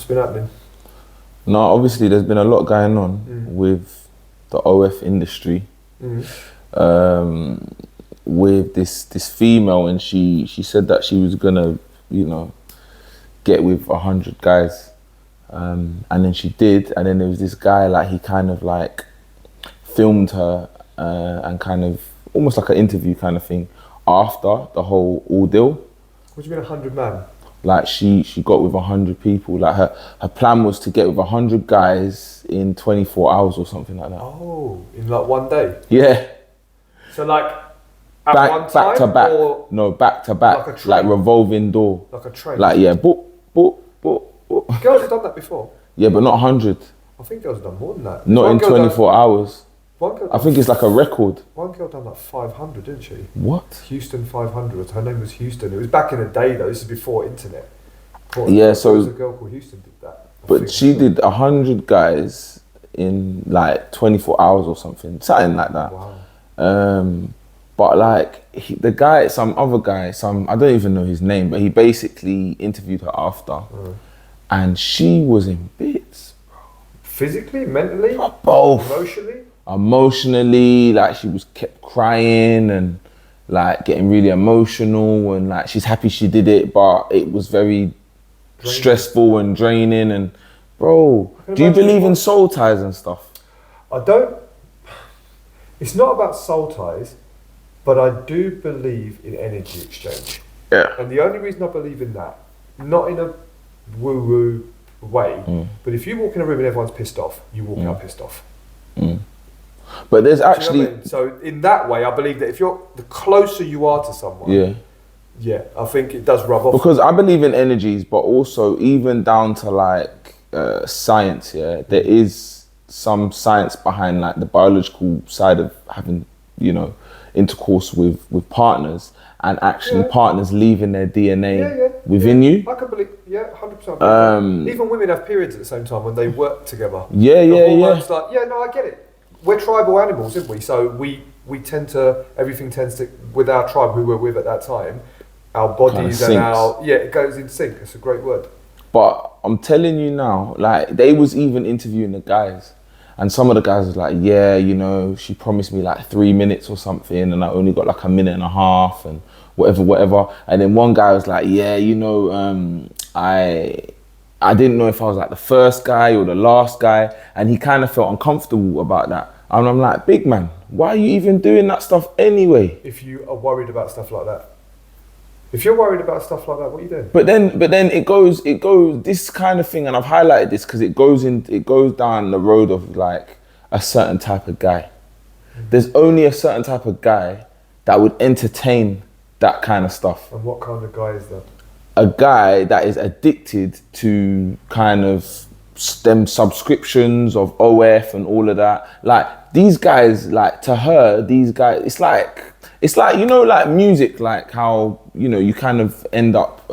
been happening? No, obviously there's been a lot going on with the OF industry. With this female, and she said that she was gonna, get with 100 guys. And then she did, and then there was this guy, like, he kind of like filmed her and kind of almost like an interview kind of thing after the whole ordeal. What do you mean 100 man? Like she got with 100 people. Like her plan was to get with 100 guys in 24 hours or something like that. Oh, in like one day? Yeah. So like at one time? Back to back. Or No, back to back. like a train? Like revolving door. Like a train? Like, yeah, boop, boop, boop, boop. Girls have done that before. Yeah, but not 100. I think girls have done more than that. Not in 24 hours. I think it's like a record. One girl done like 500, didn't she? What? Houston 500. Her name was Houston. It was back in the day though. This is before internet. Yeah, so there was a girl called Houston did that. But she did 100 guys in like 24 hours or something like that. Wow. But like the guy, some other guy, I don't even know his name, but he basically interviewed her after, and she was in bits. Physically, mentally, both. Emotionally, like she was kept crying and like getting really emotional, and like she's happy she did it, but it was very stressful and draining. And bro, do you believe in soul ties and stuff? I don't. It's not about soul ties, but I do believe in energy exchange. Yeah. And the only reason I believe in that, not in a woo-woo way, but if you walk in a room and everyone's pissed off, you walk out pissed off. But there's actually... You know what I mean? So in that way, I believe that if the closer you are to someone, yeah, I think it does rub off. Because I believe in energies, but also even down to like science, there is some science behind like the biological side of having, intercourse with partners, and actually partners leaving their DNA within you. I can believe, 100%. Even women have periods at the same time when they work together. Hormones like, no, I get it. We're tribal animals, aren't we? So we tend to, everything tends to, with our tribe who we're with at that time, our bodies and it goes in sync. It's a great word. But I'm telling you now, like they was even interviewing the guys, and some of the guys was like, she promised me like 3 minutes or something, and I only got like a minute and a half and whatever. And then one guy was like, I didn't know if I was like the first guy or the last guy, and he kind of felt uncomfortable about that. And I'm like, big man, why are you even doing that stuff anyway? If you are worried about stuff like that. If you're worried about stuff like that, what are you doing? But then it goes this kind of thing, and I've highlighted this because it goes down the road of like a certain type of guy. There's only a certain type of guy that would entertain that kind of stuff. And what kind of guy is that? A guy that is addicted to kind of them subscriptions of OF and all of that. Like these guys, like to her, these guys, it's like like music, like how you kind of end up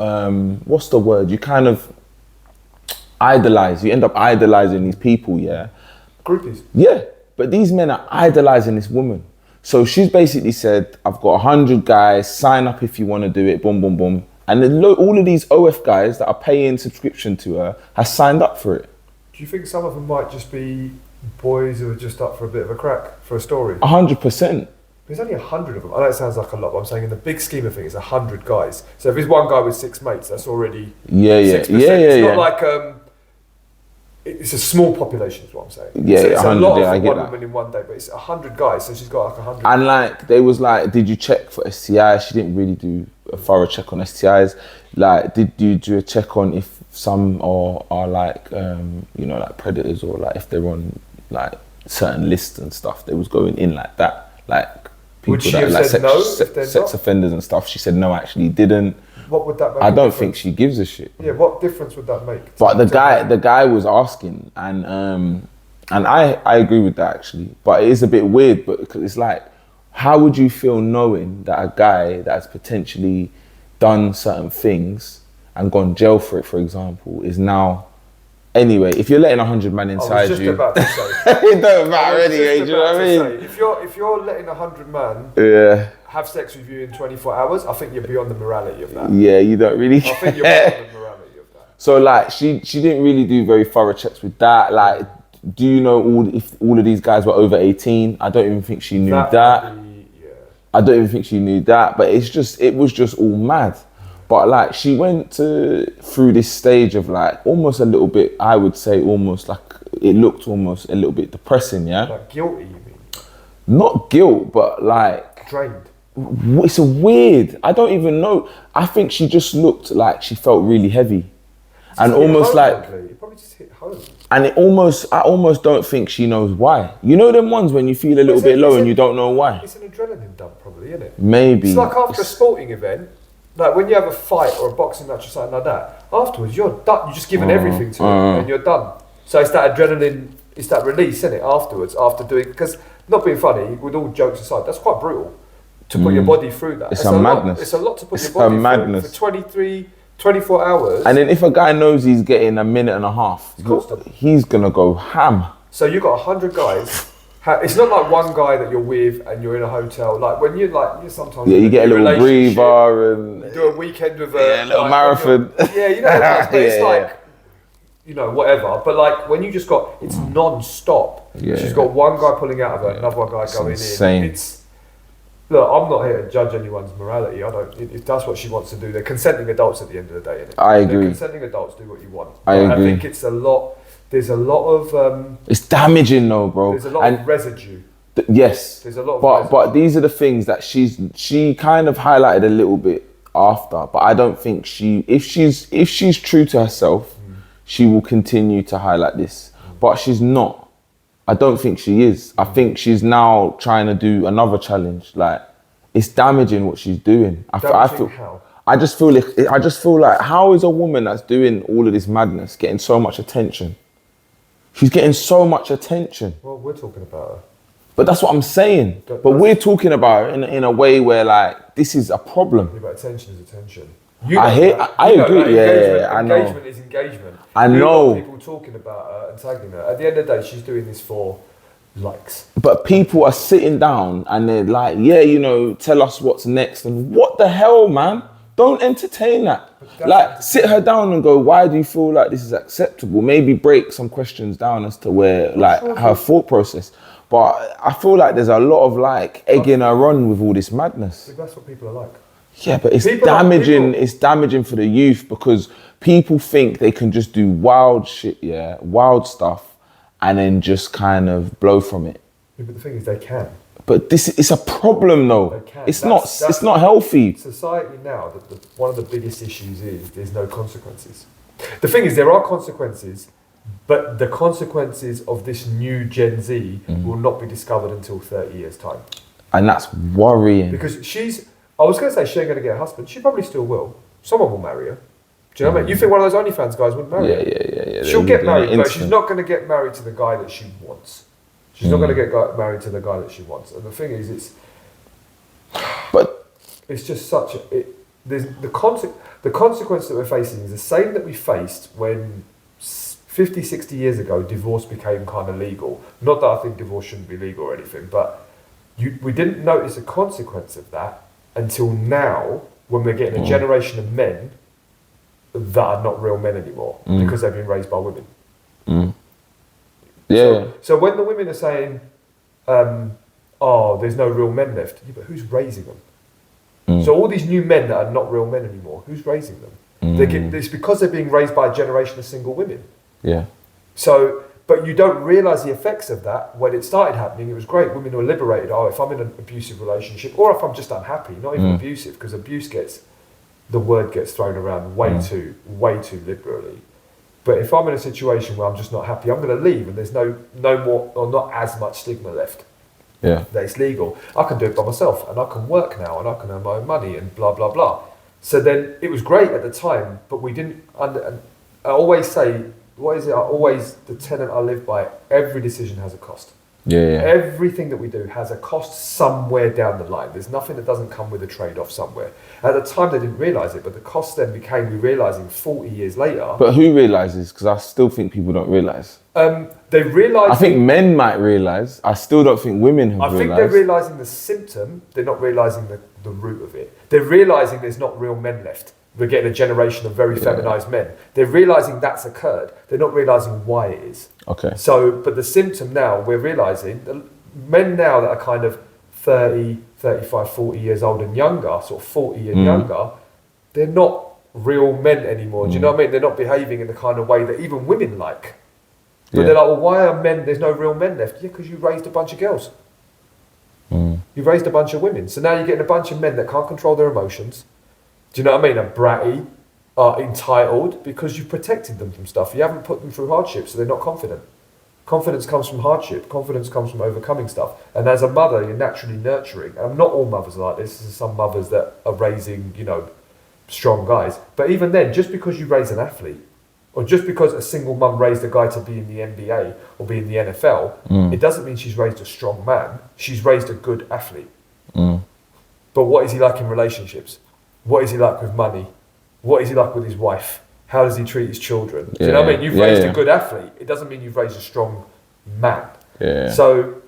what's the word? You kind of idolize. You end up idolizing these people, Groupies. Yeah, but these men are idolizing this woman. So she's basically said, I've got 100 guys, sign up if you want to do it, boom, boom, boom. And then all of these OF guys that are paying subscription to her has signed up for it. Do you think some of them might just be boys who are just up for a bit of a crack, for a story? 100%. There's only 100 of them. I know it sounds like a lot, but I'm saying in the big scheme of things, 100 guys. So if there's one guy with 6 mates, that's already 6%. It's not like it's a small population, is what I'm saying. It's a lot of one woman in one day, but it's 100 guys, so she's got like 100. And like they was like, did you check for STIs? She didn't really do a thorough check on STIs. Like, did you do a check on if some are like like predators, or like if they're on like certain lists and stuff? They was going in like that, like people that like sex offenders and stuff. She said no, actually didn't. What would that make? I don't think she gives a shit. Yeah, what difference would that make? But the guy was asking, and I agree with that actually. But it is a bit weird, because it's like, how would you feel knowing that a guy that's potentially done certain things and gone jail for it, for example, is now... Anyway, if you're letting 100 men inside you... about to say. It don't matter anyway, do you know what I mean? If you're letting 100 man have sex with you in 24 hours, I think you're beyond the morality of that. Yeah, you don't really I think you're beyond the morality of that. So like she didn't really do very thorough checks with that. Like, do you know if all of these guys were over 18? I don't even think she knew that. I don't even think she knew that. But it was just all mad. But like she went through this stage of like almost a little bit, I would say almost like it looked almost a little bit depressing, yeah? Like guilty, you mean? Not guilt, but like... Drained. It's a weird, I don't even know. I think she just looked like she felt really heavy. And almost like... It probably just hit home. And I almost don't think she knows why. You know them ones when you feel a little bit low and you don't know why? It's an adrenaline dump probably, isn't it? Maybe. It's like after a sporting event, like when you have a fight or a boxing match or something like that, afterwards you're done, you're just giving everything to it and you're done. So it's that adrenaline, it's that release, isn't it, afterwards, after doing, because not being funny, with all jokes aside, that's quite brutal to put your body through that. It's a madness. It's a lot to put your body through for 24 hours. And then if a guy knows he's getting a minute and a half, he's going to go ham. So you've got 100 guys. It's not like one guy that you're with and you're in a hotel. Like when you're sometimes... Yeah, you get a little breather and... You do a weekend with a little marathon. Yeah, you know, but it's like, you know, whatever. But like when you just got, it's non-stop. Yeah. She's got one guy pulling out of her, another guy going insane. in. Look, I'm not here to judge anyone's morality. I don't. If that's what she wants to do, they're consenting adults at the end of the day. Isn't it? I agree. They're consenting adults do what you want. I agree. I think it's a lot. There's a lot of. It's damaging though, bro. There's a lot of residue. Yes. There's a lot of but these are the things that she kind of highlighted a little bit after. But I don't think if she's true to herself, she will continue to highlight this. But she's not. I don't think she is. I think she's now trying to do another challenge. Like, it's damaging what she's doing. I just feel like how is a woman that's doing all of this madness getting so much attention? She's getting so much attention. Well, we're talking about her. But that's what I'm saying. But we're talking about her in a way where like this is a problem. Yeah, but attention is attention. I agree. I know. Engagement is engagement. I know. People talking about her and tagging her. At the end of the day, she's doing this for likes. But people are sitting down and they're like, yeah, you know, tell us what's next. And what the hell, man? Don't entertain that. Like, sit her down and go, why do you feel like this is acceptable? Maybe break some questions down as to where, like, her thought process. But I feel like there's a lot of, like, egging her on with all this madness. That's what people are like. Yeah, but it's damaging. It's damaging for the youth because people think they can just do wild shit, wild stuff, and then just kind of blow from it. Yeah, but the thing is, they can. But it's a problem, though. They can. It's not healthy. Society now, one of the biggest issues is there's no consequences. The thing is, there are consequences, but the consequences of this new Gen Z will not be discovered until 30 years' time. And that's worrying. Because I was going to say she ain't going to get a husband. She probably still will. Someone will marry her. Do you know what I mean? You think one of those OnlyFans guys would marry her? Yeah. She'll get married, but she's not going to get married to the guy that she wants. She's not going to get married to the guy that she wants. And the thing is, it's just such a... the consequence that we're facing is the same that we faced when 50, 60 years ago, divorce became kind of legal. Not that I think divorce shouldn't be legal or anything, but we didn't notice a consequence of that until now, when we're getting a generation of men that are not real men anymore because they've been raised by women. Yeah. So when the women are saying, there's no real men left, yeah, but who's raising them? So all these new men that are not real men anymore, who's raising them? It's because they're being raised by a generation of single women. Yeah. So, but you don't realise the effects of that. When it started happening, it was great. Women were liberated. Oh, if I'm in an abusive relationship, or if I'm just unhappy, not even abusive, because the word gets thrown around way too liberally. But if I'm in a situation where I'm just not happy, I'm going to leave, and there's no more or not as much stigma left. Yeah. That it's legal. I can do it by myself, and I can work now, and I can earn my own money, and blah blah blah. So then it was great at the time, but we didn't. And I always say, the tenet I live by: every decision has a cost. Yeah. Everything that we do has a cost somewhere down the line. There's nothing that doesn't come with a trade-off somewhere. At the time, they didn't realise it, but the cost then became we realising 40 years later. But who realises? Because I still think people don't realise. They realise... I think men might realise. I still don't think women have realised. I think they're realising the symptom. They're not realising the root of it. They're realising there's not real men left. We're getting a generation of very feminized men. They're realizing that's occurred. They're not realizing why it is. Okay. So, but the symptom now, we're realizing, the men now that are kind of 30, 35, 40 years old and younger, sort of 40 and younger, they're not real men anymore. Do you know what I mean? They're not behaving in the kind of way that even women like. But they're like, well, why are men, there's no real men left? Yeah, because you raised a bunch of girls. You've raised a bunch of women. So now you're getting a bunch of men that can't control their emotions. Do you know what I mean? Are bratty, are entitled, because you've protected them from stuff. You haven't put them through hardship, so they're not confident. Confidence comes from hardship. Confidence comes from overcoming stuff. And as a mother, you're naturally nurturing. And not all mothers are like this. There's some mothers that are raising, strong guys. But even then, just because you raise an athlete, or just because a single mum raised a guy to be in the NBA or be in the NFL, it doesn't mean she's raised a strong man. She's raised a good athlete. But what is he like in relationships? What is he like with money? What is he like with his wife? How does he treat his children? Do you know what I mean? You've raised a good athlete. It doesn't mean you've raised a strong man. So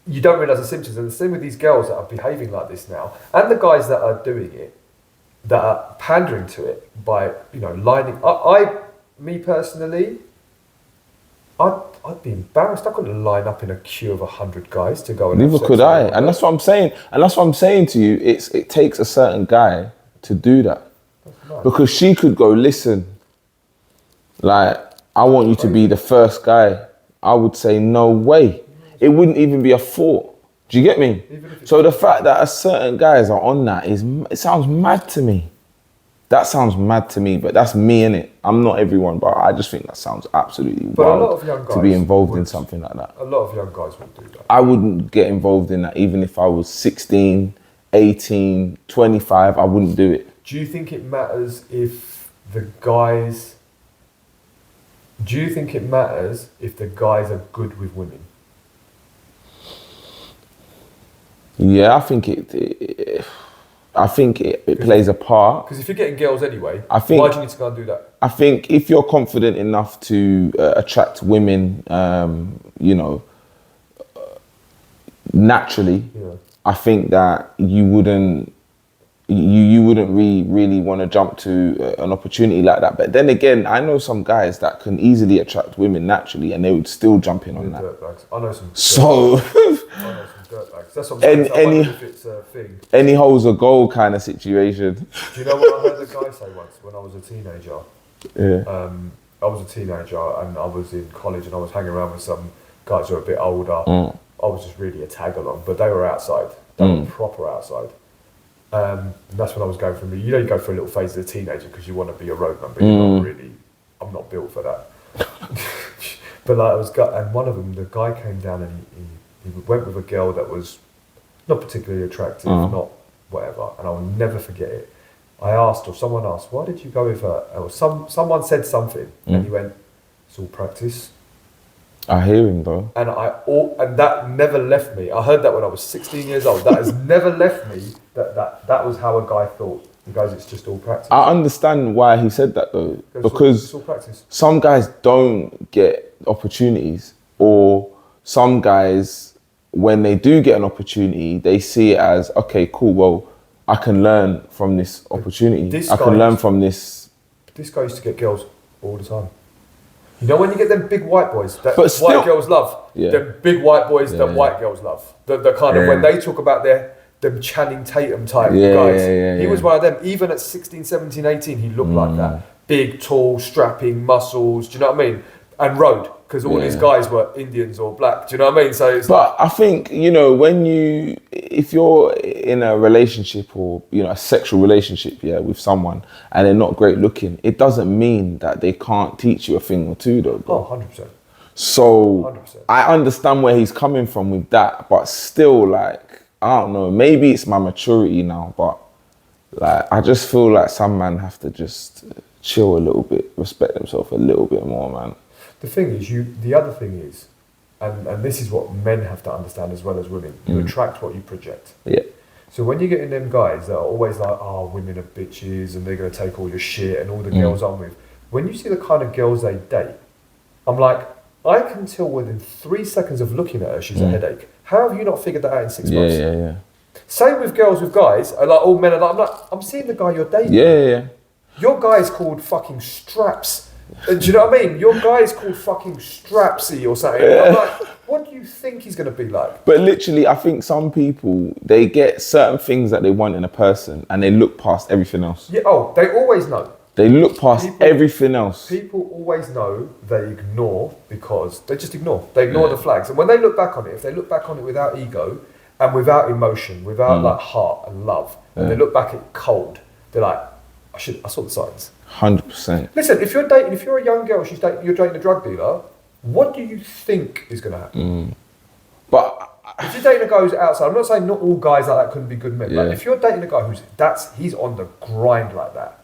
you don't realise the symptoms. And the same with these girls that are behaving like this now, and the guys that are doing it, that are pandering to it by, lining. Me personally, I'd be embarrassed. I couldn't line up in a queue of 100 guys to go and. Neither could I, and that's what I'm saying. And that's what I'm saying to you. It takes a certain guy to do that, because she could go, listen. Like, I want you to be the first guy. I would say no way. It wouldn't even be a thought. Do you get me? So the fact that a certain guys are on that it sounds mad to me. That sounds mad to me, but that's me, innit? I'm not everyone, but I just think that sounds absolutely wild a lot of young guys to be involved in something like that. A lot of young guys would do that. I wouldn't get involved in that even if I was 16, 18, 25, I wouldn't do it. Do you think it matters if the guys... Do you think it matters if the guys are good with women? Yeah, I think it plays a part. Because if you're getting girls anyway, why do you need to go and do that? I think if you're confident enough to attract women, naturally, I think that you wouldn't really want to jump to an opportunity like that. But then again, I know some guys that can easily attract women naturally, and they would still jump in on that. Dirtbags. I know some. So. Dirtbags. That's what I'm saying. If it's a thing. Any hole's a goal kind of situation. Do you know what I heard a guy say once when I was a teenager? Yeah. I was a teenager and I was in college and I was hanging around with some guys who were a bit older. I was just really a tag along, but they were outside. They were proper outside. And that's when I was going through. You go through a little phase as a teenager because you want to be a roadman, but you're not really. I'm not built for that. But and one of them, the guy came down and he went with a girl that was not particularly attractive, not whatever, and I will never forget it. Someone asked, why did you go with her? Or someone said something, and he went, it's all practice. I hear him, though. And that never left me. I heard that when I was 16 years old. That has never left me, that was how a guy thought. He goes, it's just all practice. I understand why he said that, though. Because it's all practice. Some guys don't get opportunities, or some guys, when they do get an opportunity, they see it as, okay, cool, well, I can learn from this opportunity. I can learn from this. This guy used to get girls all the time. You know when you get them big white boys that white girls love? Them big white boys that white girls love. The kind of, when they talk about them Channing Tatum type guys. He was one of them. Even at 16, 17, 18, he looked like that. Big, tall, strapping, muscles, do you know what I mean? And rode, because all his guys were Indians or black, do you know what I mean? So I think, if you're in a relationship or, a sexual relationship, with someone and they're not great looking, it doesn't mean that they can't teach you a thing or two, though, bro. 100%. So 100%. I understand where he's coming from with that, but still, I don't know, maybe it's my maturity now, but I just feel like some men have to just chill a little bit, respect themselves a little bit more, man. The thing is, the other thing is, and this is what men have to understand as well as women, you attract what you project. Yeah. So when you get in them guys that are always like, oh, women are bitches and they're going to take all your shit and all the girls I'm with, when you see the kind of girls they date, I'm like, I can tell within 3 seconds of looking at her, she's a headache. How have you not figured that out in 6 months? Yeah. Same with girls with guys. Like all men are like, I'm seeing the guy you're dating. Yeah. Your guy's called fucking Straps. Do you know what I mean? Your guy's called fucking Strapsy or something. I'm like, what do you think he's going to be like? But literally, I think some people, they get certain things that they want in a person and they look past everything else. Yeah. Oh, they always know. They look past everything else. People always know, they ignore because they just ignore. They ignore the flags. And when they look back on it, if they look back on it without ego and without emotion, without like heart and love, and they look back at it cold, they're like, I saw the signs. 100%. Listen, if you're a young girl, you're dating a drug dealer, what do you think is going to happen? But if you're dating a guy who's outside, I'm not saying not all guys like that couldn't be good men, but if you're dating a guy he's on the grind like that,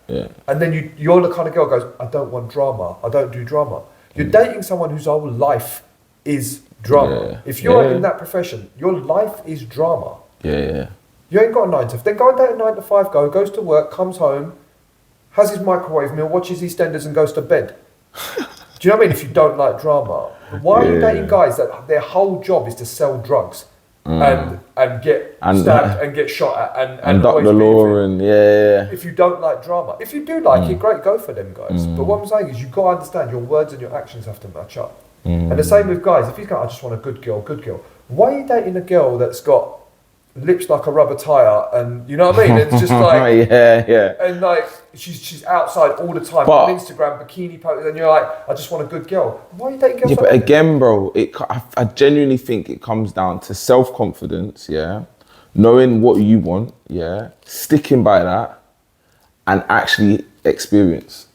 and then you're the kind of girl who goes, I don't want drama, I don't do drama. You're dating someone whose whole life is drama. Yeah. If you're in that profession, your life is drama. Yeah. You ain't got a 9 to 5. Then go and date a 9 to 5 guy who goes to work, comes home, has his microwave meal, watches EastEnders and goes to bed. Do you know what I mean? If you don't like drama. Why are you dating guys that their whole job is to sell drugs and get stabbed and get shot at and duck the law and If you don't like drama. If you do like it, great, go for them guys. But what I'm saying is you've got to understand your words and your actions have to match up. And the same with guys. If he's going, I just want a good girl. Why are you dating a girl that's got lips like a rubber tire and you know what I mean? It's just like and like she's outside all the time on Instagram, bikini photos, and you're like, I just want a good girl. Why are you dating girls? Yeah, but again, bro, I genuinely think it comes down to self-confidence, knowing what you want, sticking by that, and actual experience.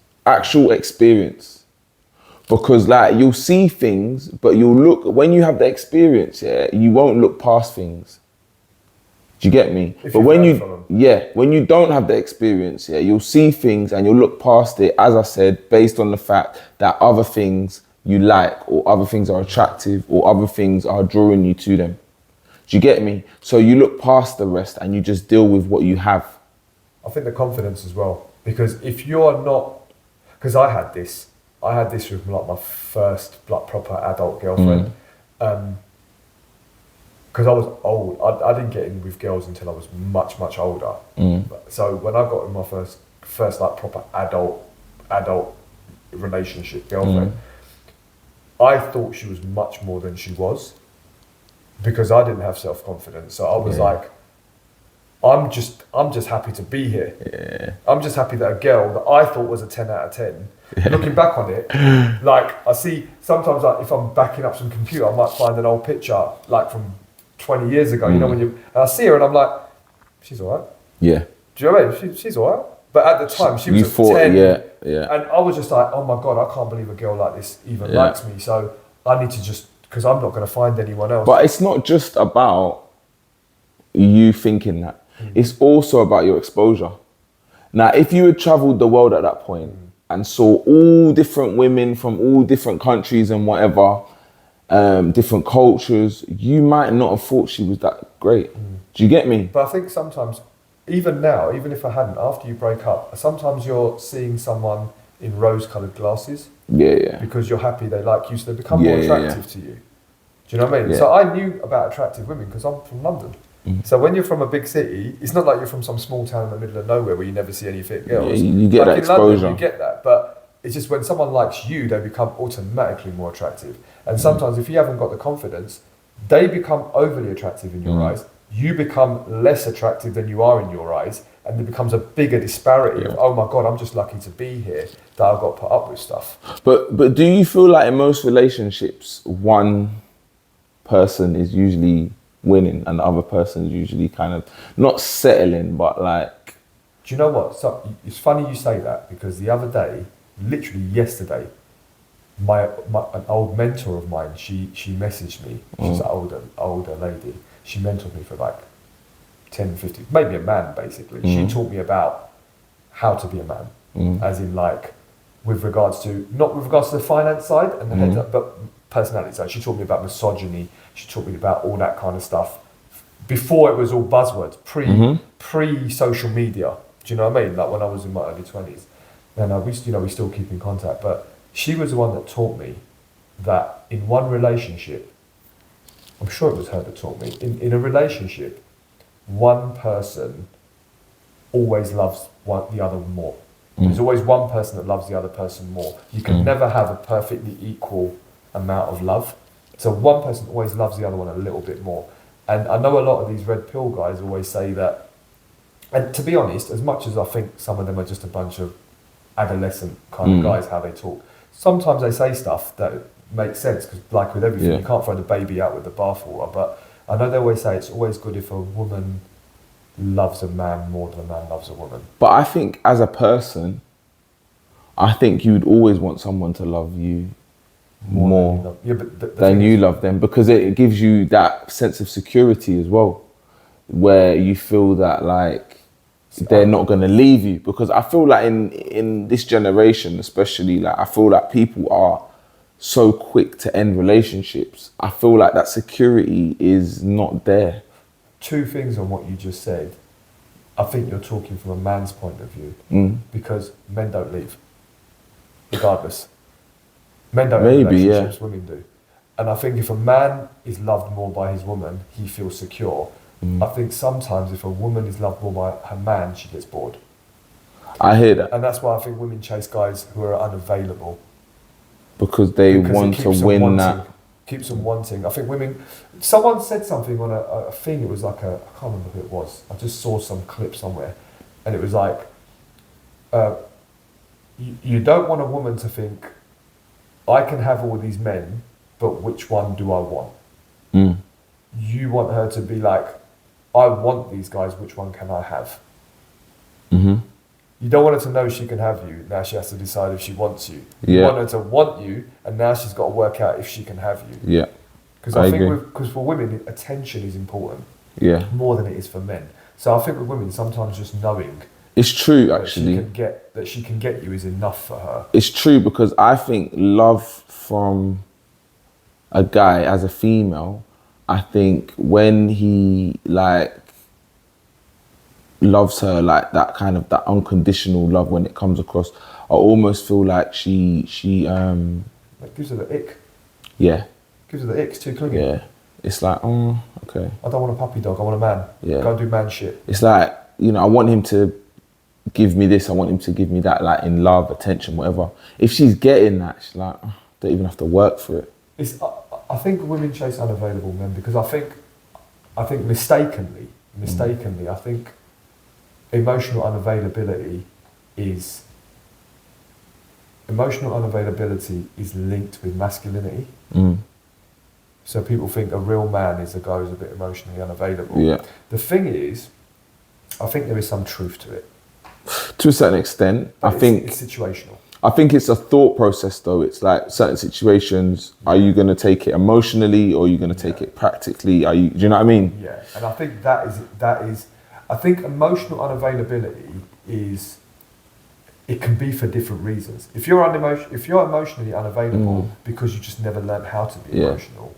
Because like you'll see things, but you'll look when you have the experience, you won't look past things. Do you get me? But when you don't have the experience, you'll see things and you'll look past it, as I said, based on the fact that other things you like or other things are attractive or other things are drawing you to them. Do you get me? So you look past the rest and you just deal with what you have. I think the confidence as well, because if you're not, because I had this with like my first like proper adult girlfriend. Because I was old, I didn't get in with girls until I was much, much older. So when I got in my first like proper adult relationship girlfriend, I thought she was much more than she was because I didn't have self-confidence. So I was like, I'm just happy to be here. I'm just happy that a girl that I thought was a 10 out of 10, looking back on it, like I see sometimes like if I'm backing up some computer, I might find an old picture like from 20 years ago, you know, and I see her and I'm like, she's all right. Yeah. Do you know what I mean? She's all right. But at the time, she was 10. And I was just like, oh my God, I can't believe a girl like this even likes me. So I need to because I'm not going to find anyone else. But it's not just about you thinking that. It's also about your exposure. Now, if you had traveled the world at that point and saw all different women from all different countries and whatever, different cultures, you might not have thought she was that great. Do you get me? But I think sometimes, even now, even if I hadn't, after you break up, sometimes you're seeing someone in rose-coloured glasses. Because you're happy they like you, so they become more attractive to you. Do you know what I mean? So I knew about attractive women because I'm from London. So when you're from a big city, it's not like you're from some small town in the middle of nowhere where you never see any fit girls. You get that exposure. London, you get that, but it's just when someone likes you, they become automatically more attractive. And sometimes if you haven't got the confidence, they become overly attractive in your eyes. You become less attractive than you are in your eyes, and there becomes a bigger disparity of, oh my God, I'm just lucky to be here, that I've got to put up with stuff. But do you feel like in most relationships, one person is usually winning and the other person is usually kind of not settling, but like... Do you know what? So it's funny you say that, because the other day, literally yesterday, an old mentor of mine, she messaged me. She's an older lady. She mentored me for like 10, 15, maybe a man basically. She taught me about how to be a man, as in like not with regards to the finance side and the heads up, but personality side. She taught me about misogyny. She taught me about all that kind of stuff before it was all buzzwords, pre social media. Do you know what I mean? Like when I was in my early 20s, and we still keep in contact. But she was the one that taught me that in one relationship, I'm sure it was her that taught me, in a relationship, one person always loves the other more. There's always one person that loves the other person more. You can never have a perfectly equal amount of love. So one person always loves the other one a little bit more. And I know a lot of these red pill guys always say that, and to be honest, as much as I think some of them are just a bunch of adolescent kind of guys, how they talk, sometimes they say stuff that makes sense, because like with everything, you can't throw the baby out with the bathwater. But I know they always say it's always good if a woman loves a man more than a man loves a woman. But I think as a person, I think you'd always want someone to love you more than you love them, because it gives you that sense of security as well, where you feel that like they're not going to leave you. Because I feel like in this generation especially, like I feel like people are so quick to end relationships. I feel like that security is not there. Two things on what you just said. I think you're talking from a man's point of view, because men don't leave, regardless. Men don't have relationships, women do. And I think if a man is loved more by his woman, he feels secure. I think sometimes if a woman is loved more by her man, she gets bored. I hear that. And that's why I think women chase guys who are unavailable. Because they want to win that. Keeps them wanting. I think women, someone said something on a thing, it was like I can't remember who it was. I just saw some clip somewhere. And it was like, you don't want a woman to think, I can have all these men, but which one do I want? You want her to be like, I want these guys, which one can I have? You don't want her to know she can have you, now she has to decide if she wants you. You want her to want you, and now she's got to work out if she can have you. Yeah. Because I think because for women, attention is important. Yeah. More than it is for men. So I think with women, sometimes just knowing it's true, actually. That she can get you is enough for her. It's true, because I think love from a guy as a female, I think when he like loves her like that, kind of that unconditional love, when it comes across, I almost feel like she it gives her the ick. Yeah. Gives her the ick, it's too clingy. Yeah. It's like, oh, okay. I don't want a puppy dog, I want a man. Yeah. Go and do man shit. It's like, you know, I want him to give me this, I want him to give me that, like in love, attention, whatever. If she's getting that, she's like, oh, don't even have to work for it. I think women chase unavailable men because I think mistakenly, I think emotional unavailability is linked with masculinity. So people think a real man is a guy who's a bit emotionally unavailable. Yeah. The thing is, I think there is some truth to it. To a certain extent, I think it's situational. I think it's a thought process, though. It's like certain situations. Are you going to take it emotionally, or are you going to take it practically? Do you know what I mean? Yeah, and I think that is. I think emotional unavailability is. It can be for different reasons. If you're emotionally unavailable because you just never learned how to be emotional,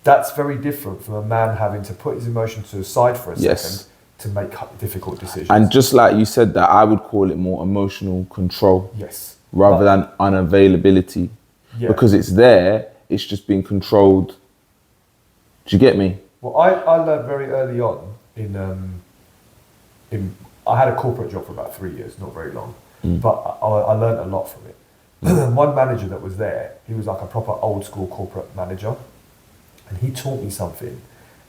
that's very different from a man having to put his emotions to the side for a second to make difficult decisions. And just like you said that, I would call it more emotional control. Yes. Rather than unavailability. Yeah. Because it's there, it's just being controlled. Do you get me? Well, I learned very early on I had a corporate job for about 3 years, not very long, but I learned a lot from it. One manager that was there, he was like a proper old school corporate manager, and he taught me something,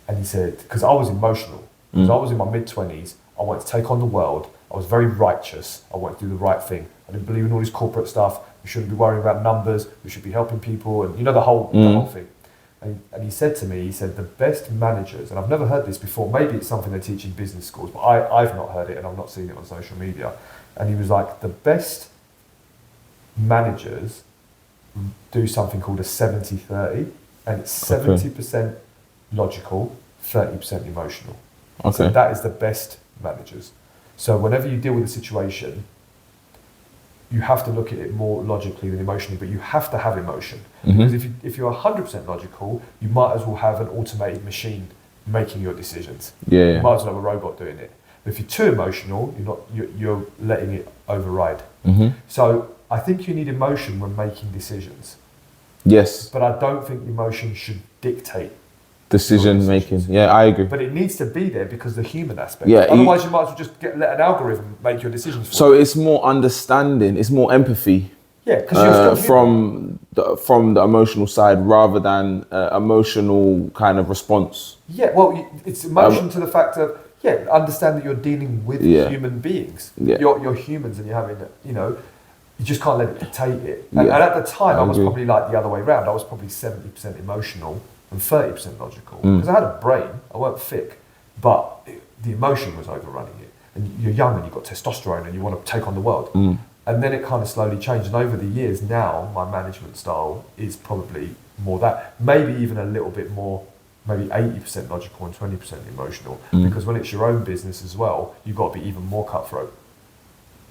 and he said, because I was emotional, because I was in my mid-20s, I wanted to take on the world, I was very righteous, I wanted to do the right thing, I didn't believe in all this corporate stuff, we shouldn't be worrying about numbers, we should be helping people, and you know the whole thing. And he said to me, he said, the best managers, and I've never heard this before, maybe it's something they teach in business schools, but I've not heard it and I've not seen it on social media. And he was like, the best managers do something called a 70-30, and it's 70% logical, 30% emotional. Okay. So that is the best managers. So whenever you deal with a situation, you have to look at it more logically than emotionally, but you have to have emotion. Because if you're 100% logical, you might as well have an automated machine making your decisions. Yeah. You might as well have a robot doing it. But if you're too emotional, you're letting it override. So I think you need emotion when making decisions. Yes. But I don't think emotion should dictate decision making. Yeah, I agree. But it needs to be there because the human aspect. Yeah, Otherwise, you might as well just let an algorithm make your decisions for you. So it's more understanding, it's more empathy. Yeah, because you're still from the emotional side rather than emotional kind of response. Yeah, well, it's emotion to the fact of understand that you're dealing with human beings. Yeah. You're humans, and you're having you just can't let it dictate it. And at the time, I was probably like the other way around. I was probably 70% emotional and 30% logical because I had a brain. I weren't thick, but the emotion was overrunning it. And you're young and you've got testosterone and you want to take on the world. And then it kind of slowly changed. And over the years now, my management style is probably more that, maybe even a little bit more, maybe 80% logical and 20% emotional. Because when it's your own business as well, you've got to be even more cutthroat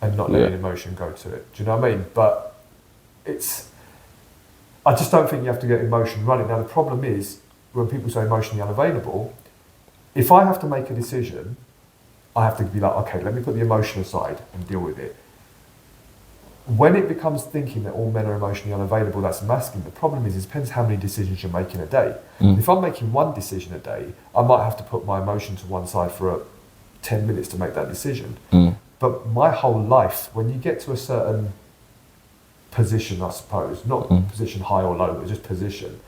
and not letting emotion go to it. Do you know what I mean? But I just don't think you have to get emotion running. Now, the problem is when people say emotionally unavailable, if I have to make a decision, I have to be like, okay, let me put the emotion aside and deal with it. When it becomes thinking that all men are emotionally unavailable, that's masculine. The problem is it depends how many decisions you're making a day. If I'm making one decision a day, I might have to put my emotion to one side for 10 minutes to make that decision. But my whole life, when you get to a certain position, I suppose, not position high or low, but just position,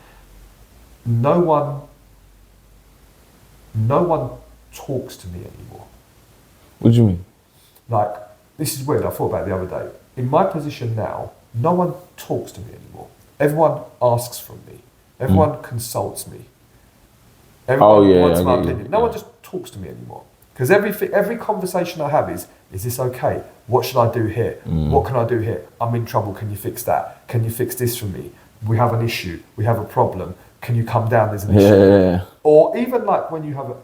no one talks to me anymore. What do you mean? Like, this is weird, I thought about it the other day. In my position now, no one talks to me anymore. Everyone asks from me. Everyone consults me. Everyone wants my opinion. No one just talks to me anymore. Because every conversation I have is this okay? What should I do here? What can I do here? I'm in trouble, can you fix that? Can you fix this for me? We have an issue, we have a problem. Can you come down, there's an issue. Or even like when you have a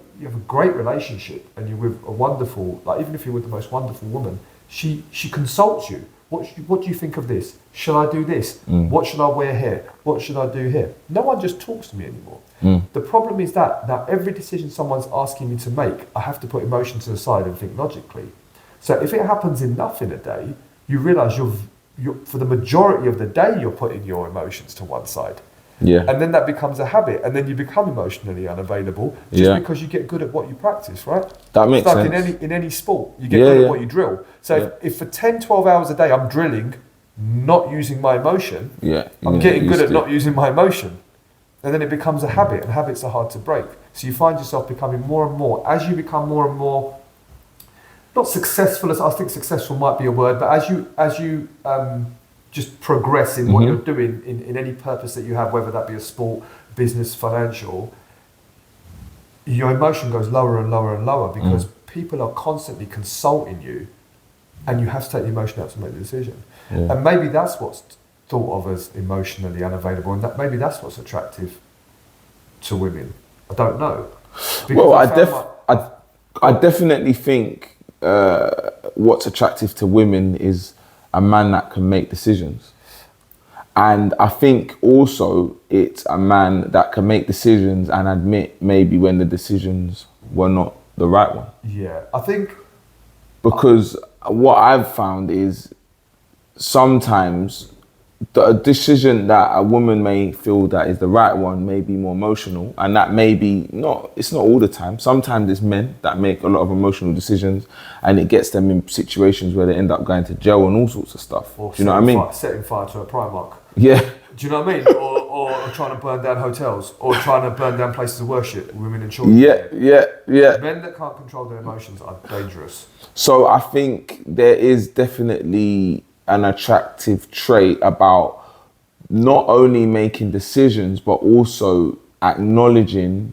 great relationship and you're with a wonderful, like even if you're with the most wonderful woman, she consults you. What do you think of this? Shall I do this? What should I wear here? What should I do here? No one just talks to me anymore. The problem is that now every decision someone's asking me to make, I have to put emotion to the side and think logically. So if it happens enough in a day, you realise you're for the majority of the day you're putting your emotions to one side. And then that becomes a habit, and then you become emotionally unavailable just because you get good at what you practice, right? That makes sense. Like in any sport, you get good at what you drill. So if for 10, 12 hours a day I'm drilling, not using my emotion, I'm getting good at not using my emotion. And then it becomes a habit, and habits are hard to break. So you find yourself becoming more and more, as you become more and more, not successful, as I think successful might be a word, but as you just progress in what you're doing in any purpose that you have, whether that be a sport, business, financial, your emotion goes lower and lower and lower because people are constantly consulting you and you have to take the emotion out to make the decision. And maybe that's what's thought of as emotionally unavailable, and that maybe that's what's attractive to women. I don't know. Well, I definitely think what's attractive to women is a man that can make decisions. And I think also it's a man that can make decisions and admit maybe when the decisions were not the right one. Yeah, I think... Because what I've found is sometimes the decision that a woman may feel that is the right one may be more emotional, and that may be it's not all the time. Sometimes it's men that make a lot of emotional decisions and it gets them in situations where they end up going to jail and all sorts of stuff. Or do you know what I mean? Setting fire to a Primark. Yeah. Do you know what I mean? or trying to burn down hotels, or trying to burn down places of worship, women and children. Yeah. Men that can't control their emotions are dangerous. So I think there is definitely an attractive trait about not only making decisions but also acknowledging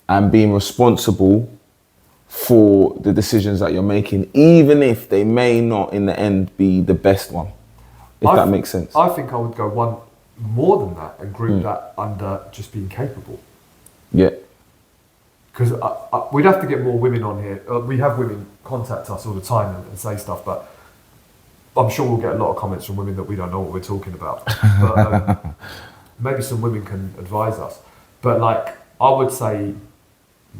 and being responsible for the decisions that you're making, even if they may not in the end be the best one, if that makes sense. I think I would go one more than that and group that under just being capable. Yeah. Because we'd have to get more women on here. We have women contact us all the time and say stuff, but I'm sure we'll get a lot of comments from women that we don't know what we're talking about. But maybe some women can advise us. But like, I would say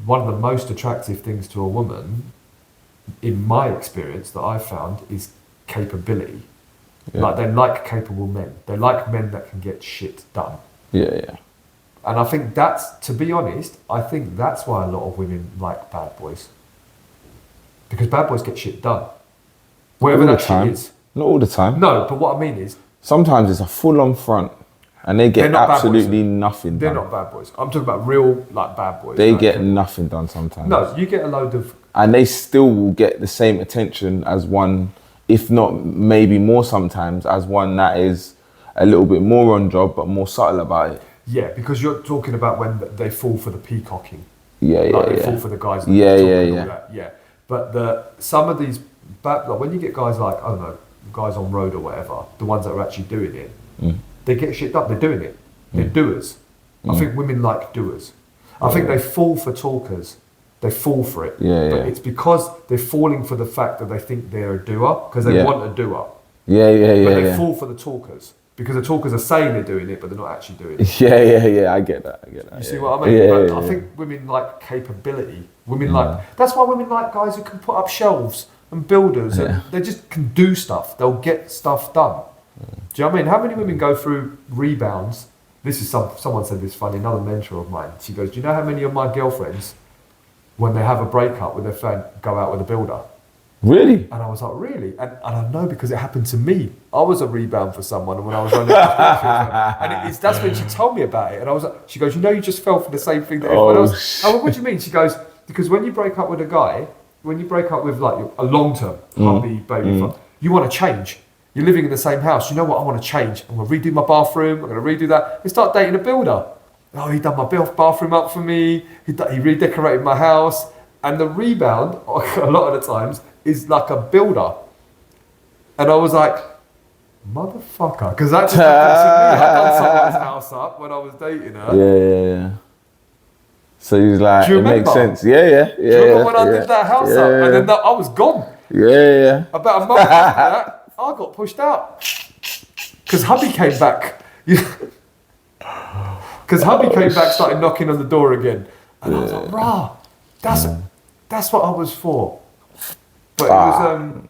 one of the most attractive things to a woman, in my experience that I've found, is capability. Like, they like capable men. They like men that can get shit done. Yeah. And I think that's, to be honest, I think that's why a lot of women like bad boys. Because bad boys get shit done. Whatever that shit is. Not all the time. No, but what I mean is... Sometimes it's a full-on front and they get absolutely nothing done. They're not bad boys. I'm talking about real, like, bad boys. They get nothing done sometimes. No, you get a load of... And they still will get the same attention as one, if not maybe more sometimes, as one that is a little bit more on job but more subtle about it. Yeah, because you're talking about when they fall for the peacocking. Yeah, like they fall for the guys that yeah. But some of these bad, like when you get guys like, I don't know, guys on road or whatever, the ones that are actually doing it, they get shit done. They're doing it. They're doers. I think women like doers. I think they fall for talkers. They fall for it. But it's because they're falling for the fact that they think they're a doer, because they want a doer. But they fall for the talkers. Because the talkers are saying they're doing it, but they're not actually doing it. Yeah, I get that. You see what I mean? I think women like capability. Women like, that's why women like guys who can put up shelves and builders, and they just can do stuff. They'll get stuff done. Do you know what I mean? How many women go through rebounds? This is someone said this funny, another mentor of mine. She goes, do you know how many of my girlfriends, when they have a breakup with their friend, go out with a builder? Really? And I was like, really? And I know, because it happened to me. I was a rebound for someone when I was running and that's when she told me about it. And I was like, she goes, you know, you just fell for the same thing that everyone else. I went, what do you mean? She goes, because when you break up with a guy, when you break up with like a long-term hubby, baby, you want to change. You're living in the same house. You know what? I want to change. I'm going to redo my bathroom. I'm going to redo that. We start dating a builder. Oh, he done my bathroom up for me. He redecorated my house. And the rebound, a lot of the times, is like a builder. And I was like, motherfucker. Because that just happened to me. I done someone's house up when I was dating her. Yeah. So he was like, it makes sense. Yeah. Do you remember when I did that house up? And then I was gone. Yeah. About a month after that, I got pushed out. Because hubby came back. Because hubby came back, started knocking on the door again. And I was like, rah, that's what I was for. But it was,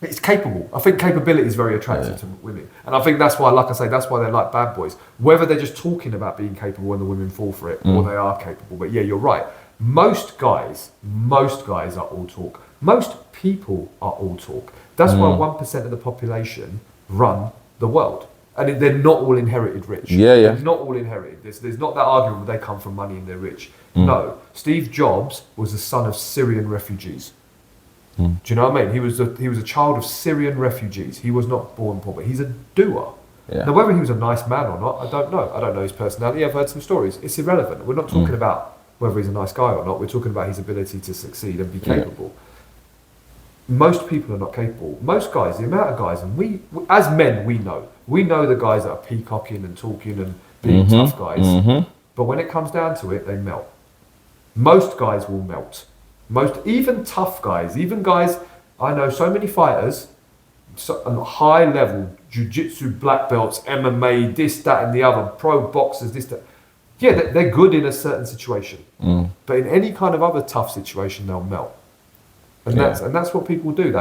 it's capable. I think capability is very attractive to women. And I think that's why, like I say, that's why they like bad boys. Whether they're just talking about being capable and the women fall for it, or they are capable. But yeah, you're right. Most guys are all talk. Most people are all talk. That's why 1% of the population run the world. And they're not all inherited rich. They're not all inherited. There's not that argument that they come from money and they're rich. No. Steve Jobs was the son of Syrian refugees. Do you know what I mean? He was a child of Syrian refugees. He was not born poor, but he's a doer. Now, whether he was a nice man or not, I don't know. I don't know his personality. I've heard some stories. It's irrelevant. We're not talking about whether he's a nice guy or not. We're talking about his ability to succeed and be capable. Most people are not capable. Most guys, the amount of guys, and we, as men, we know the guys that are peacocking and talking and being tough guys. But when it comes down to it, they melt. Most guys will melt. Even tough guys, even guys, I know so many fighters, high level, jiu-jitsu, black belts, MMA, this, that, and the other, pro boxers, this, that. Yeah, they're good in a certain situation. But in any kind of other tough situation, they'll melt. And that's what people do.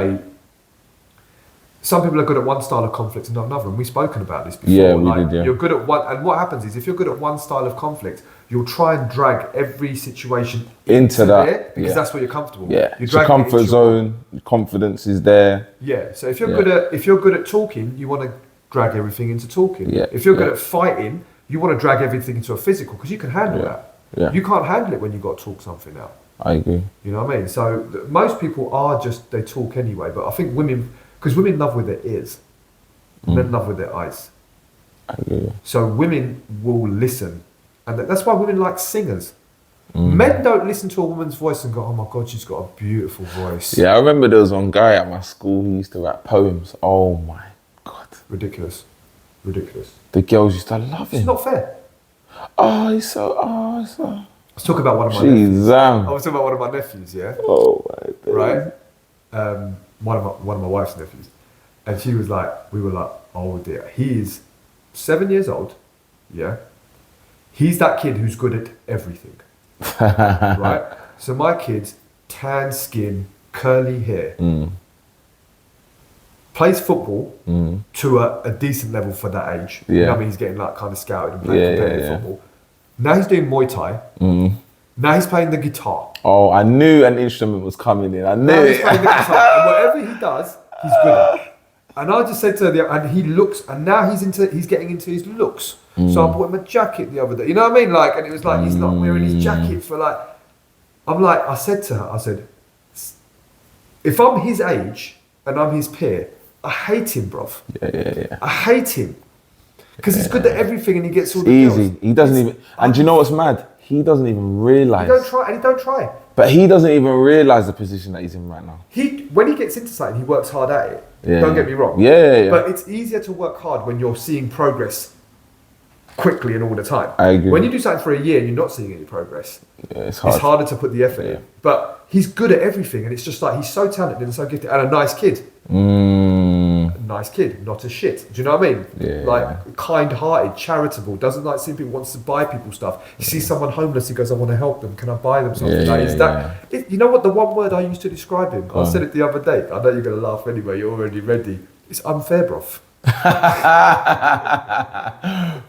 Some people are good at one style of conflict and not another, and we've spoken about this before. Yeah, we did. You're good at one, and what happens is if you're good at one style of conflict, you'll try and drag every situation into that there, because that's where you're comfortable. It's your comfort zone. Confidence is there. So if you're good at talking, you want to drag everything into talking. If you're good at fighting, you want to drag everything into a physical, because you can handle that. You can't handle it when you've got to talk something out. I agree. You know what I mean? So most people are they talk anyway, but I think women, because women love with their ears, men love with their eyes. I agree. So women will listen, and that's why women like singers. Men don't listen to a woman's voice and go, oh my God, she's got a beautiful voice. Yeah, I remember there was one guy at my school who used to rap poems. Oh my God. Ridiculous. The girls used to love him. It's not fair. It's so... I was talking about one of my nephews. I was talking about one of my nephews, yeah? Oh my God. Right? One of my wife's nephews. And she was like, we were like, oh dear. He is 7 years old, yeah? He's that kid who's good at everything, right? So my kid's tan skin, curly hair, plays football to a decent level for that age. You know what I mean? He's getting like kind of scouted and playing competitive football. Now he's doing Muay Thai. Now he's playing the guitar. Oh, I knew an instrument was coming in. I knew Now he's it. playing the guitar. And whatever he does, he's good at. And I just said to her, and he looks, and now he's getting into his looks. So I bought him a jacket the other day. You know what I mean? Like, and it was like, he's not wearing his jacket for like, I said to her, I said, if I'm his age and I'm his peer, I hate him, bruv. Yeah. I hate him. Because he's good at everything and he gets all the Easy. girls. He doesn't even, and do you know what's mad? He doesn't even realise. He don't try. But he doesn't even realise the position that he's in right now. When he gets into something, he works hard at it. Yeah, Don't get me wrong. Yeah. But it's easier to work hard when you're seeing progress quickly and all the time. I agree. When you do something for a year and you're not seeing any progress, it's hard. it's harder to put the effort in. But he's good at everything, and it's just like he's so talented and so gifted, and a nice kid. Nice kid, not a shit. Do you know what I mean? Yeah. Like kind-hearted, charitable, doesn't like seeing people, wants to buy people stuff. He sees someone homeless, he goes, I want to help them. Can I buy them something? You know what? The one word I used to describe him. I said it the other day. I know you're gonna laugh anyway. You're already ready. It's unfair, bruv.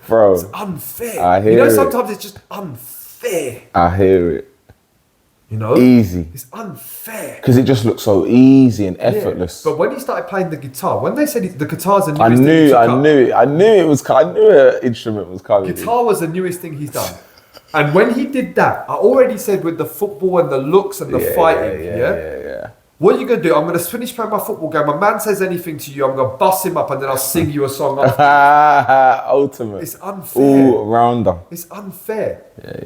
Bro, it's unfair. I hear it. Sometimes it's just unfair. I hear it. You know? Easy. It's unfair. Because it just looks so easy and effortless. But when he started playing the guitar, when they said the guitar's the newest I knew thing I knew an instrument was coming. Guitar was the newest thing he's done. And when he did that, I already said with the football and the looks and the fighting, yeah. What are you going to do? I'm going to finish playing my football game. My man says anything to you, I'm going to bust him up and then I'll sing you a song after. Ultimate. It's unfair. All rounder. It's unfair.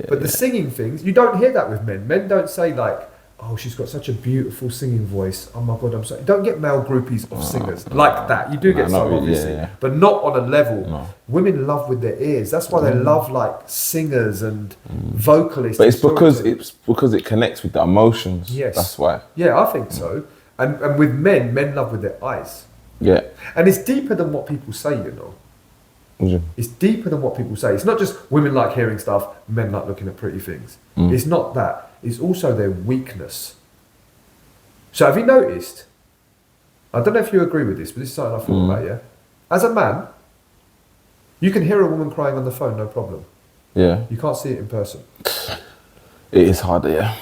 But the singing things, you don't hear that with men. Men don't say like, oh, she's got such a beautiful singing voice. Oh my God, I'm sorry. You don't get male groupies of singers like that. You do get some, obviously, but not on a level. No. Women love with their ears. That's why they love like singers and vocalists. But it's because it connects with the emotions. Yes. That's why. Yeah, I think so. And with men love with their eyes. Yeah. And it's deeper than what people say, you know. It's deeper than what people say. It's not just women like hearing stuff, men like looking at pretty things. It's not that. It's also their weakness. So have you noticed, I don't know if you agree with this, but this is something I thought about, yeah? As a man, you can hear a woman crying on the phone, no problem. Yeah. You can't see it in person. It is harder, yeah.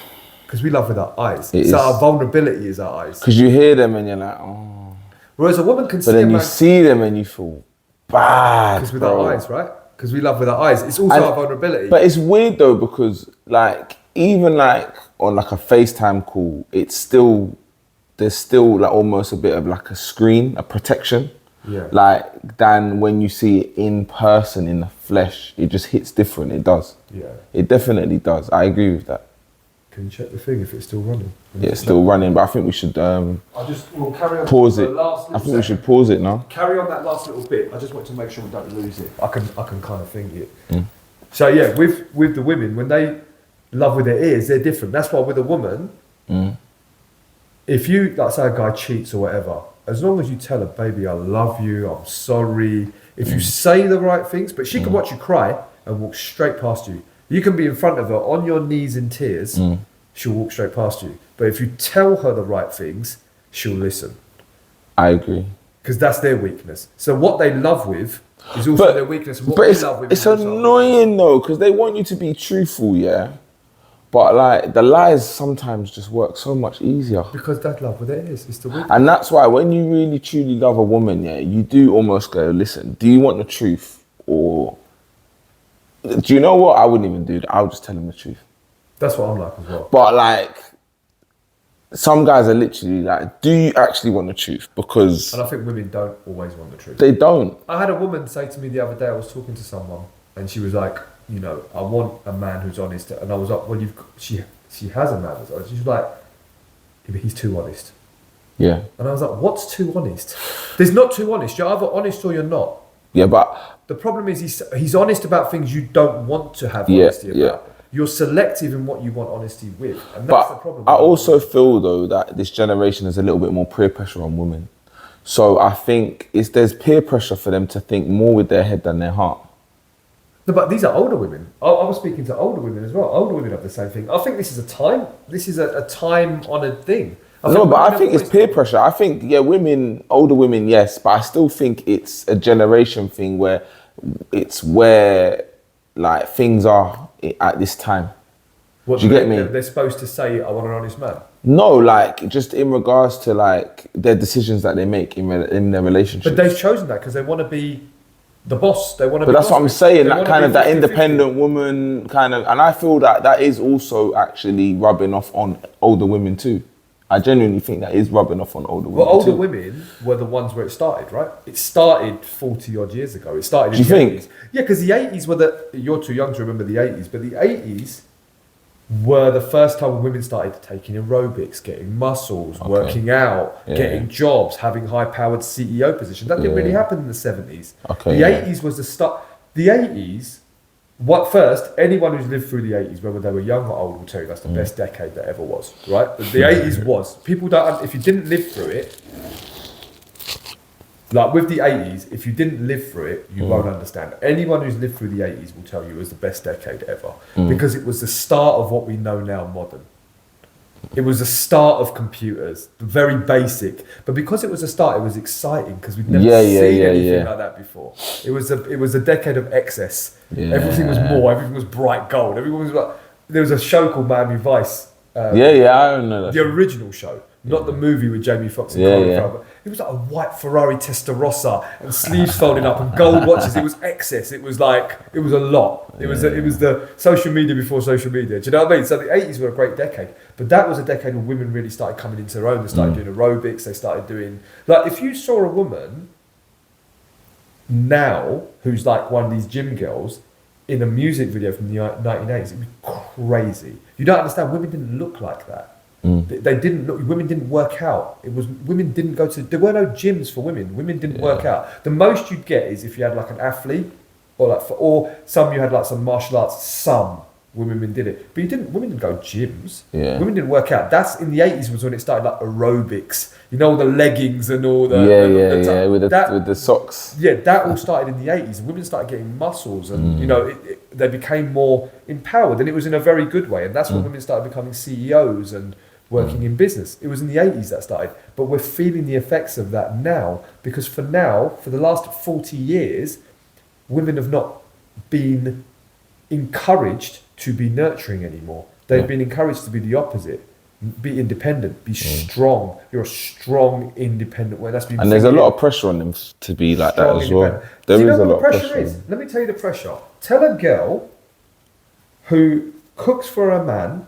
Because we love with our eyes. It is. Our vulnerability is our eyes. Because you hear them and you're like, oh. Whereas a woman can see But then you see them and you feel bad. Because with our eyes, right? Because we love with our eyes. It's also our vulnerability. But it's weird though, because like, even like on like a FaceTime call, there's still like almost a bit of like a screen, a protection. Yeah. Like than when you see it in person, in the flesh, it just hits different. It does. Yeah. It definitely does. I agree with that. Can you check the thing if it's still running? Yeah, it's still running, but I think we should we'll carry on pause it. I think we should pause it now. Carry on that last little bit. I just want to make sure we don't lose it. I can kind of think it. So yeah, with the women, when they love with their ears, they're different. That's why with a woman, if you, like say a guy cheats or whatever, as long as you tell her, baby, I love you, I'm sorry. If you say the right things, but she can watch you cry and walk straight past you. You can be in front of her on your knees in tears, she'll walk straight past you. But if you tell her the right things, she'll listen. I agree. Because that's their weakness. So what they love with is also their weakness. And what we love with it's annoying though, because they want you to be truthful, yeah? But like, the lies sometimes just work so much easier. Because that love with it is, it's the weakness. And that's why when you really truly love a woman, yeah, you do almost go, listen, do you want the truth? Or, do you know what? I wouldn't even do that. I would just tell him the truth. That's what I'm like as well. But like, some guys are literally like, do you actually want the truth? Because... And I think women don't always want the truth. They don't. I had a woman say to me the other day, I was talking to someone, and she was like, you know, I want a man who's honest. And I was like, well, she has a man who's honest. She's like, yeah, but he's too honest. Yeah. And I was like, what's too honest? There's not too honest. You're either honest or you're not. Yeah, but... The problem is he's honest about things you don't want to have honesty about. Yeah. You're selective in what you want honesty with. And that's the problem. I also feel though that this generation is a little bit more peer pressure on women. So I think there's peer pressure for them to think more with their head than their heart. No, but these are older women. I was speaking to older women as well. Older women have the same thing. I think this is a time-honoured thing. I think it's peer pressure. I think, older women, yes, but I still think it's a generation thing where like things are at this time. What, do you get me? They're supposed to say, I want an honest man? No, like, just in regards to, like, their decisions that they make in their relationships. But they've chosen that because they want to be the boss. They want to. But that's what I'm saying. That kind of that 50-50. independent woman kind of, and I feel that is also actually rubbing off on older women too. I genuinely think that is rubbing off on older women. Well, older women were the ones where it started, right? It started 40 odd years ago. It started in the 80s. Yeah, because the 80s were you're too young to remember the 80s, but the 80s were the first time when women started taking aerobics, getting muscles, working out, getting jobs, having high-powered CEO positions. That didn't really happen in the 70s. The 80s was the start. The 80s, first, anyone who's lived through the 80s, whether they were young or old, will tell you that's the best decade that ever was, right? The 80s was. People don't, if you didn't live through it, like with the 80s, if you didn't live through it, you won't understand. Anyone who's lived through the 80s will tell you it was the best decade ever. Because it was the start of what we know now modern. It was the start of computers, very basic. But because it was a start, it was exciting because we'd never seen anything like that before. It was a decade of excess. Everything was more, everything was bright gold. Everyone was like, there was a show called Miami Vice. I don't know that. The original show. Not the movie with Jamie Foxx and Colin Farrell, but it was like a white Ferrari Testarossa and sleeves folding up and gold watches. It was excess. It was like, it was a lot. It was the social media before social media. Do you know what I mean? So the 80s were a great decade, but that was a decade when women really started coming into their own. They started doing aerobics. They started doing, like, if you saw a woman now who's like one of these gym girls in a music video from the 1980s, it was crazy. You don't understand. Women didn't look like that. They didn't look. Women didn't work out. Women didn't go to. There were no gyms for women. Women didn't work out. The most you'd get is if you had like an athlete, or some you had like some martial arts. Some women did it, but women didn't go gyms. Women didn't work out. That's in the 80s was when it started, like aerobics. You know, all the leggings and all the with the socks. Yeah, that all started in the 80s. Women started getting muscles, and you know, they became more empowered, and it was in a very good way. And that's when women started becoming CEOs and working in business. It was in the 80s that started, but we're feeling the effects of that now, because for the last 40 years, women have not been encouraged to be nurturing anymore. They've been encouraged to be the opposite. Be independent, be strong. You're a strong, independent woman. And there's a lot of pressure on them to be like that as well. Do you know what the pressure is? Let me tell you the pressure. Tell a girl who cooks for a man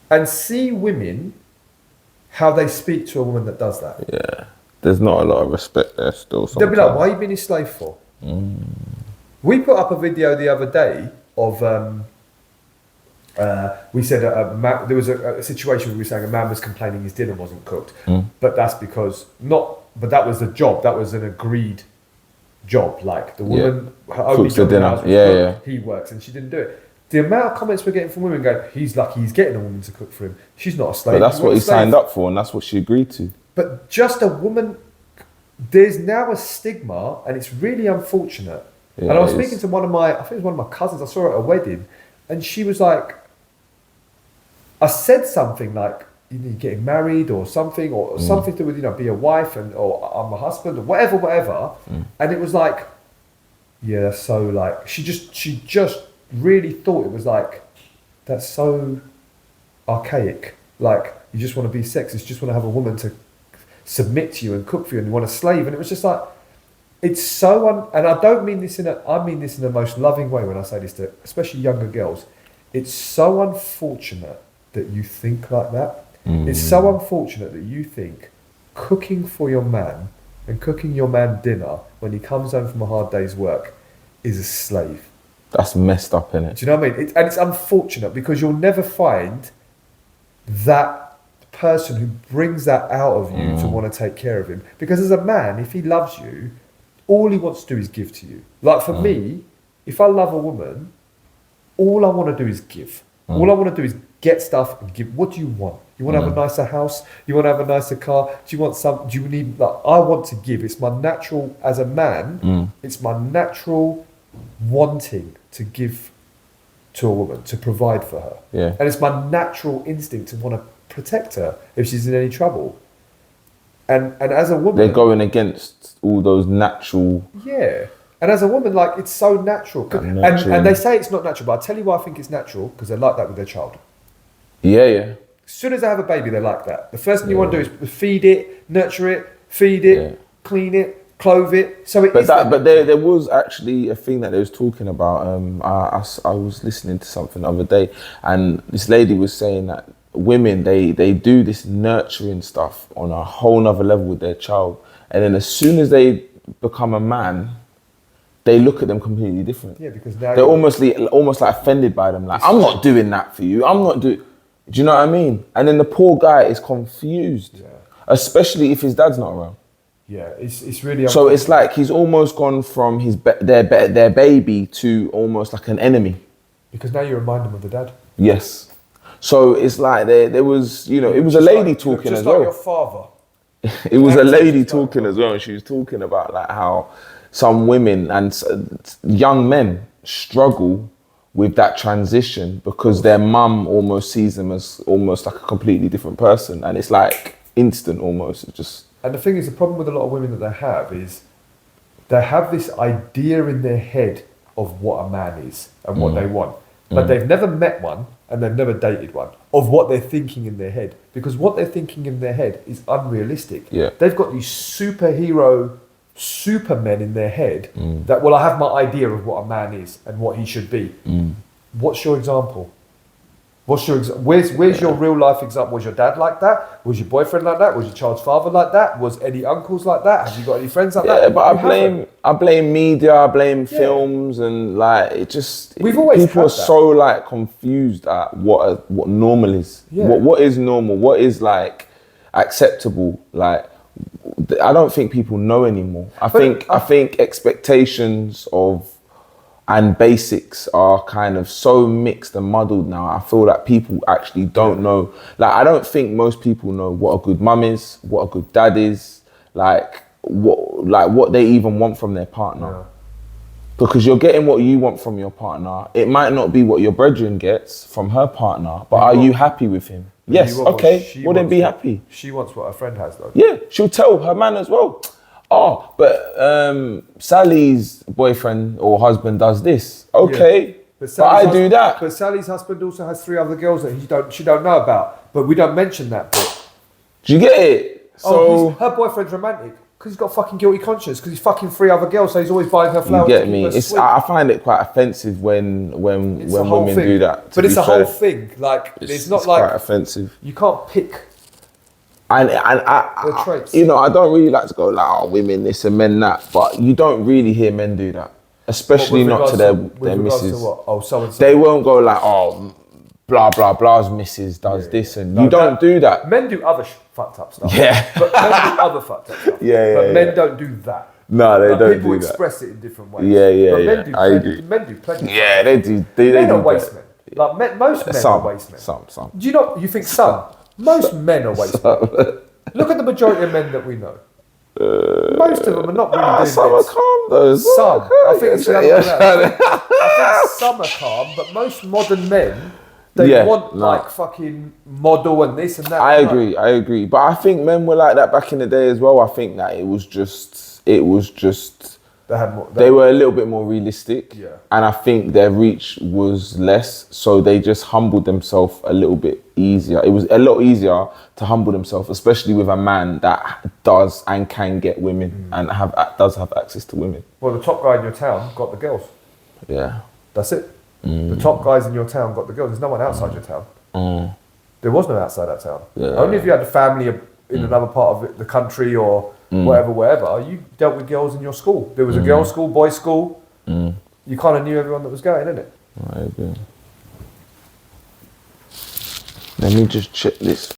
and see women, how they speak to a woman that does that. Yeah. There's not a lot of respect there still. They'll be like, why are you being a slave for? We put up a video the other day of, we said there was a situation where we were saying a man was complaining his dinner wasn't cooked. But that's because, but that was the job, that was an agreed job. Like the woman, her only job in the house was cook, he works, and she didn't do it. The amount of comments we're getting from women going, he's lucky he's getting a woman to cook for him. She's not a slave. But that's what he signed up for, and that's what she agreed to. But just a woman, there's now a stigma, and it's really unfortunate. And I was speaking to I think it was one of my cousins, I saw her at a wedding, and she was like, I said something like, you're getting married or something, or something to do with, you know, be a wife, or I'm a husband, or whatever. And it was like, yeah, so like, she just really thought it was like, that's so archaic. Like, you just want to be sexist, you just want to have a woman to submit to you and cook for you, and you want a slave. And it was just like, it's so, and I don't mean this I mean this in the most loving way when I say this to especially younger girls. It's so unfortunate that you think like that. It's so unfortunate that you think cooking for your man and cooking your man dinner when he comes home from a hard day's work is a slave. That's messed up, innit? Do you know what I mean? And it's unfortunate because you'll never find that person who brings that out of you to want to take care of him. Because as a man, if he loves you, all he wants to do is give to you. Like for me, if I love a woman, all I want to do is give. All I want to do is get stuff and give. What do you want? You want to have a nicer house? You want to have a nicer car? Do you need, like, I want to give. It's my natural, as a man, it's my natural wanting to give to a woman, to provide for her. Yeah. And it's my natural instinct to want to protect her if she's in any trouble. And as a woman, they're going against all those natural And as a woman, like, it's so natural. And they say it's not natural, but I tell you why I think it's natural, because they're like that with their child. Yeah. As soon as they have a baby, they're like that. The first thing you want to do is feed it, nurture it, feed it, clean it, clothe it. So But there was actually a thing that they was talking about. I was listening to something the other day, and this lady was saying that women, they do this nurturing stuff on a whole nother level with their child, and then as soon as they become a man, they look at them completely different. Yeah, because now they're almost like offended by them. Like, I'm not doing that for you. I'm not doing. Do you know what I mean? And then the poor guy is confused, especially if his dad's not around. Yeah, it's really. So it's like he's almost gone from their baby to almost like an enemy. Because now you remind them of the dad. Yes. So it's like there was, you know, it was a lady talking as well. Just like your father. It was a lady talking as well, and she was talking about like how some women and young men struggle with that transition because their mum almost sees them as almost like a completely different person, and it's like instant almost. It's just. And the thing is, the problem with a lot of women that they have is they have this idea in their head of what a man is and what they want, but they've never met one and they've never dated one of what they're thinking in their head, because what they're thinking in their head is unrealistic. Yeah. They've got these superhero supermen in their head that, well, I have my idea of what a man is and what he should be. What's your example? Where's your real life example? Was your dad like that? Was your boyfriend like that? Was your child's father like that? Was any uncles like that? Have you got any friends like that? Yeah, but I blame media, I blame films, and like it just. We've always people are so like confused at what normal is. Yeah. What is normal? What is like acceptable? Like I don't think people know anymore. I think expectations of and basics are kind of so mixed and muddled now. I feel that people actually don't know. Like, I don't think most people know what a good mum is, what a good dad is, like what they even want from their partner. Yeah. Because you're getting what you want from your partner. It might not be what your brethren gets from her partner, but are you happy with him? Yes, okay, well then be happy. She wants what her friend has though. Yeah, she'll tell her man as well. Oh, but Sally's boyfriend or husband does this. Okay, but I do that. But Sally's husband also has 3 other girls that she don't know about. But we don't mention that bit. Do you get it? So her boyfriend's romantic because he's got fucking guilty conscience because he's fucking 3 other girls, so he's always buying her flowers. You get me? I find it quite offensive when women do that. But it's a whole thing. Like it's not like quite offensive. You can't pick. And I, you know, I don't really like to go like, oh, women this and men that, but you don't really hear men do that, especially not to their missus. They won't go like, oh, blah blah blah's missus does this, and you don't do that. Men do other fucked up stuff. Yeah, but men do other fucked up stuff. But men don't do that. No, they don't do that. People express it in different ways. Yeah. I agree. Men do plenty. Yeah, they do. Men are waste men. Like most men are waste men. Some. Do you not? You think some? Most men are waste men. Look at the majority of men that we know. Most of them are not really doing some this. Are calm though. Some. I think it's the other way around. I think some are calm, but most modern men, they want like fucking model and this and that. I agree. But I think men were like that back in the day as well. I think that it was just they were a little bit more realistic. Yeah. And I think their reach was less, so they just humbled themselves a little bit easier. It was a lot easier to humble themselves, especially with a man that does and can get women and does have access to women. Well, the top guy in your town got the girls. Yeah. That's it. The top guys in your town got the girls. There's no one outside your town. There was no outside that town. Yeah. Only if you had a family in another part of the country or wherever, you dealt with girls in your school. There was a girls' school, boys' school. You kind of knew everyone that was going, innit? I agree. Let me just check this.